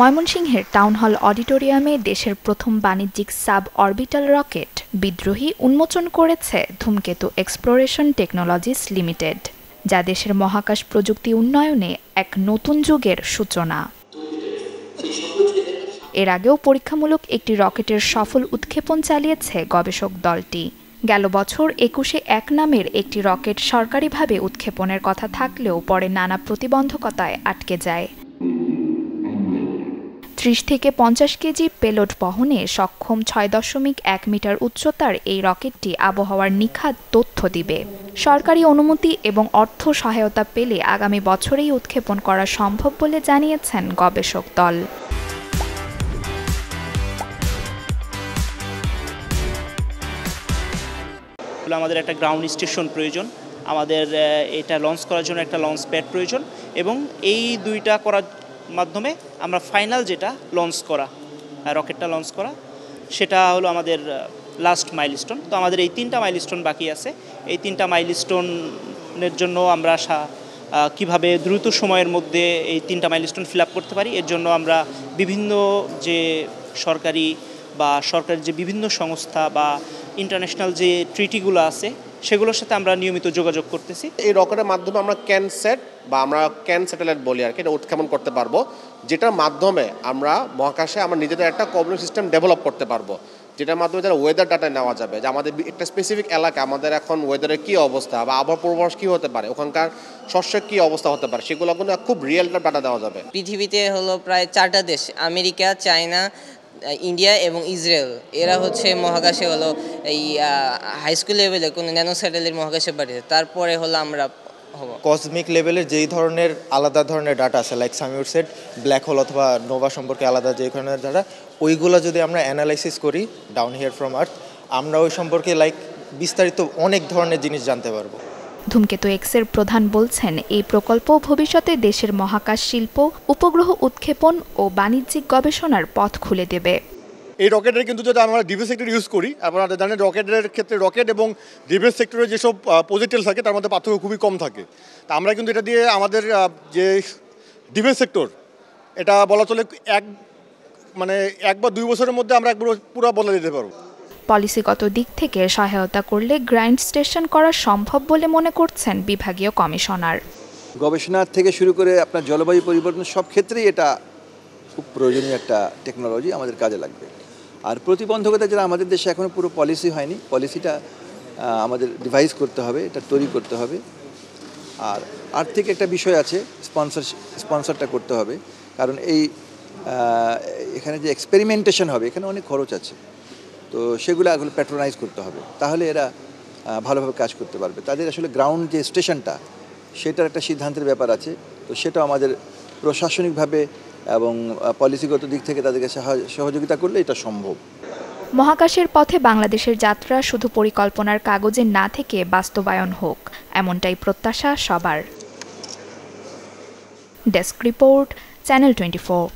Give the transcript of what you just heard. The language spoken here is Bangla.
ময়মনসিংহের টাউন হল অডিটোরিয়ামে দেশের প্রথম বাণিজ্যিক সাব অরবিটাল রকেট বিদ্রোহী উন্মোচন করেছে ধূমকেতু এক্সপ্লোরেশন টেকনোলজিস লিমিটেড, যা দেশের মহাকাশ প্রযুক্তি উন্নয়নে এক নতুন যুগের সূচনা। এর আগেও পরীক্ষামূলক একটি রকেটের সফল উৎক্ষেপণ চালিয়েছে গবেষক দলটি। গেল বছর ২১-১ নামের একটি রকেট সরকারিভাবে উৎক্ষেপণের কথা থাকলেও পরে নানা প্রতিবন্ধকতায় আটকে যায়। ৩০ থেকে ৫০ কেজি পেলোড বহনে সক্ষম ৬.১ মিটার উচ্চতার এই রকেটটি আবহাওয়ার নিখাদ তথ্য দিবে। সরকারি অনুমতি এবং অর্থ সহায়তা পেলে আগামী বছরেই উৎক্ষেপণ করা সম্ভব বলে জানিয়েছেন গবেষক দল। আমাদের একটা গ্রাউন্ড স্টেশন প্রয়োজন, আমাদের এটা লঞ্চ করার জন্য একটা লঞ্চ প্যাড প্রয়োজন, এবং এই দুইটা করার মাধ্যমে আমরা ফাইনাল যেটা লঞ্চ করা, রকেটটা লঞ্চ করা, সেটা হলো আমাদের লাস্ট মাইলস্টোন। তো আমাদের এই 3টা মাইলস্টোন বাকি আছে। এই 3টা মাইলস্টোনের জন্য আমরা কিভাবে দ্রুত সময়ের মধ্যে এই 3টা মাইলস্টোন ফিল আপ করতে পারি, এর জন্য আমরা বিভিন্ন যে সরকারি যে বিভিন্ন সংস্থা বা ইন্টারন্যাশনাল যে ট্রিটিগুলো আছে সেগুলোর সাথে আমরা নিয়মিত যোগাযোগ করতেছি। এই রকেটের মাধ্যমে আমরা ক্যানসেট বা আমরা ক্যান স্যাটেলাইট বলি আর কি, এটা উৎক্ষেপণ করতে পারবো, যেটার মাধ্যমে আমরা মহাকাশে আমরা নিজেদের একটা কোঅর্ডিনেট সিস্টেম ডেভেলপ করতে পারবো, যেটার মাধ্যমে যারা ওয়েদার ডাটা নেওয়া যাবে, যে আমাদের একটা স্পেসিফিক এলাকা আমাদের এখন ওয়েদারের কী অবস্থা বা আবহাওয়া পূর্বাভাস কী হতে পারে, ওখানকার শস্যের কী অবস্থা হতে পারে, সেগুলো কিন্তু খুব রিয়েল ডাটা দেওয়া যাবে। পৃথিবীতে হলো প্রায় 4টা দেশ, আমেরিকা, চায়না, ইন্ডিয়া এবং ইসরায়েল, এরা হচ্ছে মহাকাশে হলো এই হাই স্কুল লেভেলে কোনো ন্যানো স্যাটেলাইট মহাকাশে পাঠিয়েছে। তারপরে হলো আমরা কসমিক লেভেলের যেই ধরনের আলাদা ধরনের ডাটা আছে, like Samiur set, black hole অথবা নোভা সম্পর্কে আলাদা যে ধরনের ডাটা, ওইগুলো যদি আমরা অ্যানালাইসিস করি ডাউন হিয়ার ফ্রম আর্থ, আমরা ওই সম্পর্কে বিস্তারিত অনেক ধরনের জিনিস জানতে পারবো। ধূমকেতু এক্সের প্রধান বলছেন, এই প্রকল্প ভবিষ্যতে দেশের মহাকাশ শিল্প, উপগ্রহ উৎক্ষেপণ ও বাণিজ্যিক গবেষণার পথ খুলে দেবে। এই রকেটের কিন্তু যদি আমরা ডিফেন্স সেক্টর ইউজ করি, আপনারা জানেন রকেটের ক্ষেত্রে রকেট এবং ডিফেন্স সেক্টরে যেসব প্রজেক্টেল থাকে তার মধ্যে পার্থক্য খুবই কম থাকে। তা আমরা কিন্তু এটা দিয়ে আমাদের যে ডিফেন্স সেক্টর, এটা বলা চলে 1 বা 2 বছরের মধ্যে আমরা পুরো বদলে দিতে পারবো। পলিসিগত দিক থেকে সহায়তা করলে গ্রাউন্ড স্টেশন করা সম্ভব বলে মনে করছেন বিভাগীয় কমিশনার। গবেষণা থেকে শুরু করে আপনার জলবায়ু পরিবর্তন সব ক্ষেত্রেই এটা খুব প্রয়োজনীয় একটা টেকনোলজি, আমাদের কাজে লাগবে। আর প্রতিবন্ধকতা যেটা আমাদের দেশে এখনও পুরো পলিসি হয়নি, পলিসিটা আমাদের ডিভাইস করতে হবে, এটা তৈরি করতে হবে। আর আর্থিক একটা বিষয় আছে, স্পন্সরটা করতে হবে, কারণ এখানে যে এক্সপেরিমেন্টেশন হবে এখানে অনেক খরচ আছে, তো সেগুলো আসলে প্যাট্রোনাইজ করতে হবে, তাহলে এরা ভালোভাবে কাজ করতে পারবে। তাদের আসলে গ্রাউন্ড যে স্টেশনটা, সেটার একটা সিদ্ধান্তের ব্যাপার আছে, তো সেটা আমাদের প্রশাসনিকভাবে এবং পলিসিগত দিক থেকে তাদেরকে সহযোগিতা করলে এটা সম্ভব। মহাকাশের পথে বাংলাদেশের যাত্রা শুধু পরিকল্পনার কাগজে না থেকে বাস্তবায়ন হোক, এমনটাই প্রত্যাশা সবার। Desk report, channel 24।